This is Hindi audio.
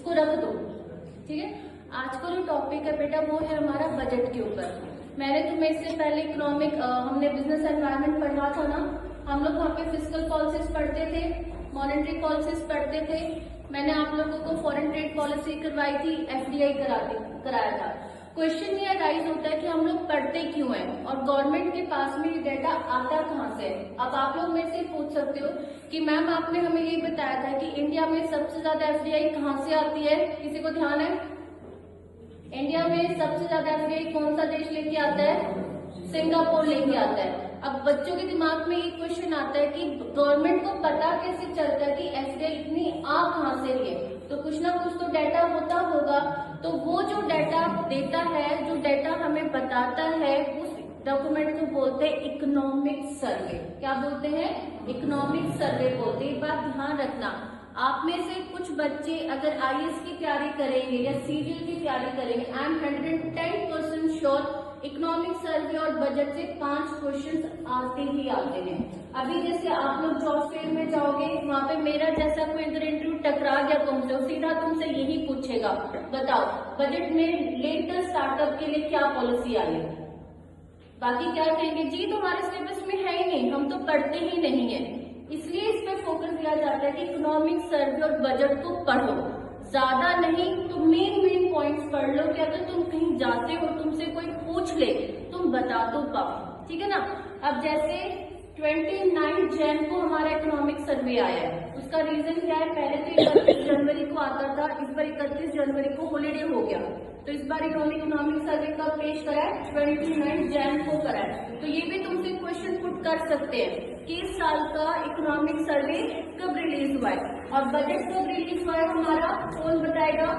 उसको रख दो, ठीक है। आज का जो टॉपिक है बेटा वो है हमारा बजट के ऊपर। मैंने तुम्हें इससे पहले इकोनॉमिक हमने बिजनेस एनवायरनमेंट पढ़ा था ना, हम लोग वहाँ पे फिस्कल पॉलिसीज पढ़ते थे, मॉनेटरी पॉलिसीज पढ़ते थे। मैंने आप लोगों को फॉरेन ट्रेड पॉलिसी करवाई थी, एफडीआई कराया था। क्वेश्चन ये राइज होता है कि हम लोग पढ़ते क्यों हैं और गवर्नमेंट के पास में ये डाटा आता कहाँ से है। अब आप लोग मेरे से पूछ सकते हो कि मैम आपने हमें ये बताया था कि इंडिया में सबसे ज्यादा एफडीआई कहाँ से आती है, किसी को ध्यान है? इंडिया में सबसे ज्यादा एफडीआई कौन सा देश लेके आता है? सिंगापुर लेके आता है। अब बच्चों के दिमाग में ये क्वेश्चन आता है कि गवर्नमेंट को पता कैसे चलता है कि एफडीआई इतनी आ कहाँ से रही है, तो कुछ ना कुछ तो डाटा होता होगा। तो वो जो डाटा देता है, जो डाटा हमें बताता है, उस डॉक्यूमेंट को बोलते हैं इकोनॉमिक सर्वे। क्या बोलते हैं? इकोनॉमिक सर्वे बोलते हैं। ये बात ध्यान रखना। आप में से कुछ बच्चे अगर आईएएस की तैयारी करेंगे या सीजीएल की तैयारी करेंगे, I am 110% sure economic survey और बजट से 5 क्वेश्चंस आते ही आते हैं। अभी जैसे आप लोग जॉब फेयर में जाओगे, वहां पे मेरा जैसा कोई अगर इंटरव्यू टकरा गया तुमसे, सीधा तुमसे यही पूछेगा, बताओ बजट में लेटेस्ट स्टार्टअप के लिए क्या पॉलिसी आई है। बाकी क्या कहेंगे, जी तुम्हारे सिलेबस में है ही नहीं, हम तो पढ़ते ही नहीं है। इसलिए इस पे फोकस दिया जाता है कि इकोनॉमिक सर्वे और बजट को पढ़ो, ज्यादा नहीं तो मेन पॉइंट्स पढ़ लो कि अगर तुम कहीं जाते हो, तुमसे कोई पूछ ले, तुम बता तो पाओ, ठीक है ना। अब जैसे 29 जैन को हमारा इकोनॉमिक सर्वे आया है, उसका रीजन क्या है? पहले तो 31 जनवरी को आता था, इस बार 31 जनवरी को हॉलीडे हो गया, तो इस बार इन्होंने इकोनॉमिक सर्वे कब पेश करा है? 29 जैन को करा है। तो ये भी तुमसे क्वेश्चन पुट कर सकते हैं कि इस साल का इकोनॉमिक सर्वे कब रिलीज हुआ है और बजट कब रिलीज हुआ है हमारा, कौन बताएगा?